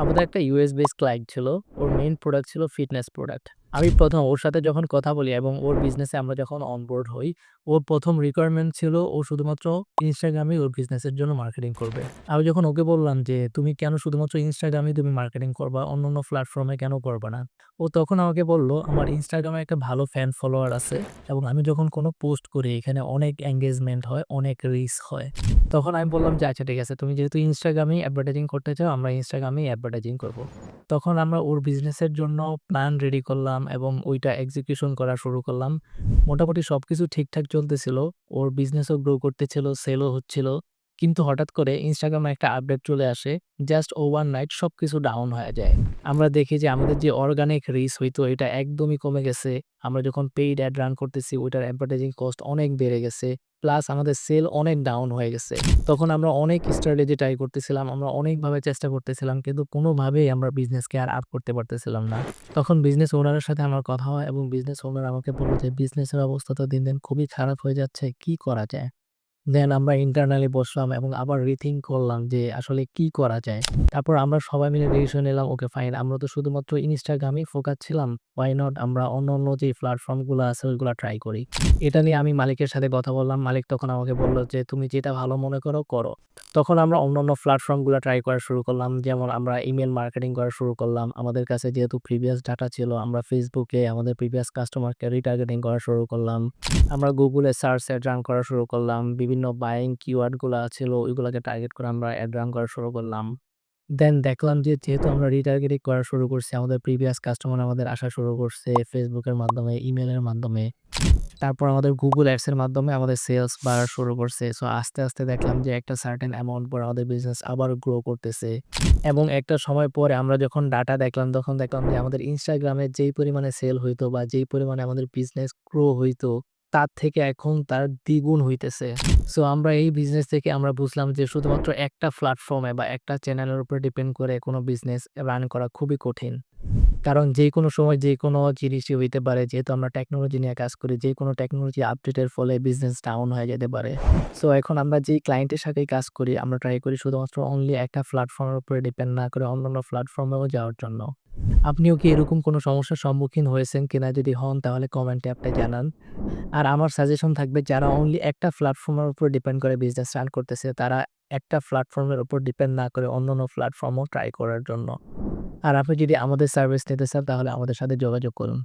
আমাদের একটা US base client ছিল। ওর মেইন প্রোডাক্ট ছিল ফিটনেস প্রোডাক্ট। আমি ১ম ওর সাথে যখন কথা বলি এবং ওর বিজনেসে আমরা যখন অনবোর্ড হই, ওর ১ম রিকোয়ারমেন্ট ছিল ও শুধুমাত্র Instagram এ ওর বিজনেসের জন্য মার্কেটিং করবে। আমি যখন ওকে বললাম যে, "তুমি কেন শুধুমাত্র Instagram এ তুমি মার্কেটিং করবা? অন্যান্য প্ল্যাটফর্মে কেন করবা না?" ও তখন আমাকে বলল, "আমার Instagram এ একটা ভালো ফ্যান ফলোয়ার আছে এবং আমি যখন কোনো পোস্ট করি এখানে অনেক এনগেজমেন্ট হয়, অনেক রিচ হয়।" তখন আমি বললাম যে, "আচ্ছা ঠিক আছে। তুমি যেহেতু Instagram এই অ্যাডভার্টাইজিং করতে চাও, আমরা Instagram এই অ্যাডভার্টাইজিং করব।" তখন আমরা ওর বিজনেসের জন্য প্ল্যান রেডি করলাম এবং ওইটা এক্সিকিউশন করা শুরু করলাম। মোটামুটি সবকিছু ঠিকঠাক চলতেছিল। ওর বিজনেসও গ্রো করতেছিল, সেলও হচ্ছিল। কিন্তু হঠাৎ করে Instagram এ একটা আপডেট চলে আসে। জাস্ট ওভারনাইট সবকিছু ডাউন হয়ে যায়। আমরা দেখি যে আমাদের যে অর্গানিক রিচ হইতো এটা একদমই কমে গেছে। আমরা যখন পেইড অ্যাড রান করতেছি ওইটার অ্যাডভার্টাইজিং কস্ট অনেক বেড়ে গেছে। প্লাস আমাদের সেল অনেক ডাউন হয়ে গেছে। তখন আমরা অনেক স্ট্র্যাটেজি ট্রাই করতেছিলাম। আমরা অনেকভাবে চেষ্টা করতেছিলাম। কিন্তু কোনোভাবেই আমরা বিজনেসকে আর আপ করতে পারতেছিলাম না। তখন বিজনেস ওনারের সাথে আমার কথা হয় এবং বিজনেস ওনার আমাকে বলল যে, "বিজনেসের অবস্থা তো দিন, দিন খুবই খারাপ হয়ে যাচ্ছে। কি করা যায়?" দেন আমরা ইন্টারনালি বসলাম এবং আবার রিথিঙ্ক করলাম যে আসলে কি করা যায়। তারপর আমরা সবাই মিলে ডিসিশন নিলাম ওকে ফাইন আমরা তো শুধুমাত্র Instagram এই ফোকাস ছিলাম। হোয়াই নট আমরা অন্যান্য যে প্ল্যাটফর্ম গুলা আছে ওইগুলা ট্রাই করি। এটা নিয়ে আমি মালিকের সাথে কথা বললাম। মালিক তখন আমাকে বলল যে, "তুমি যেটা ভালো মনে করো, করো।" তখন আমরা অন্যান্য প্ল্যাটফর্ম গুলা ট্রাই করা শুরু করলাম। যেমন আমরা ইমেইল মার্কেটিং করা শুরু করলাম। আমাদের কাছে যেহেতু প্রিভিয়াস ডাটা ছিল আমরা Facebook এ আমাদের প্রিভিয়াস কাস্টমারকে রিটার্গেটিং করা শুরু করলাম। আমরা Google এ সার্চ অ্যাড রান করা শুরু করলাম। বিভিন্ন বাইং কিওয়ার্ড গুলা ছিল ওইগুলাকে টার্গেট করে আমরা অ্যাড রান করা শুরু করলাম। দেন দেখলাম যে যেহেতু আমরা রিটার্গেটিং করা শুরু করছি, আমাদের প্রিভিয়াস কাস্টমার আমাদের আসা শুরু করছে Facebook এর মাধ্যমে, ইমেইলের মাধ্যমে। তারপর আমাদের Google Ads এর মাধ্যমে আমাদের সেলস বাড়া শুরু করছে। সো আস্তে, আস্তে দেখলাম যে একটা সার্টেন অ্যামাউন্ট পর আমাদের বিজনেস আবার গ্রো করতেছে। এবং একটা সময় পরে আমরা যখন ডাটা দেখলাম তখন দেখলাম যে আমাদের Instagram এ যেই পরিমাণে সেল হইতো বা যেই পরিমাণে আমাদের বিজনেস গ্রো হইতো, তার থেকে এখন তার দ্বিগুণ হইতেছে। সো আমরা এই বিজনেস থেকে আমরা বুঝলাম যে শুধুমাত্র একটা প্ল্যাটফর্মে বা একটা চ্যানেলের উপর ডিপেন্ড করে কোনো বিজনেস রান করা খুবই কঠিন। কারণ যেকোনো সময় যেকোনো জিনিসই হইতে পারে। যেহেতু আমরা টেকনোলজি নিয়ে কাজ করি, যেকোনো টেকনোলজি আপডেটের ফলে বিজনেস ডাউন হয়ে যেতে পারে। সো এখন আমরা যেই ক্লায়েন্টের সাথেই কাজ করি, আমরা ট্রাই করি শুধুমাত্র অনলি একটা প্ল্যাটফর্মের উপরে ডিপেন্ড না করে অন্যান্য প্ল্যাটফর্মেও যাওয়ার জন্য। আপনিও কি এরকম কোনো সমস্যার সম্মুখীন হয়েছেন কিনা? যদি হন তাহলে কমেন্টে আপনি জানান। আর আমার সাজেশন থাকবে যারা অনলি একটা প্ল্যাটফর্মের উপর ডিপেন্ড করে বিজনেস রান করতেছে, তারা একটা প্ল্যাটফর্মের উপর ডিপেন্ড না করে অন্যান্য প্ল্যাটফর্মও ট্রাই করার জন্য। আর আপনি যদি আমাদের সার্ভিস নিতে চান তাহলে আমাদের সাথে যোগাযোগ করুন।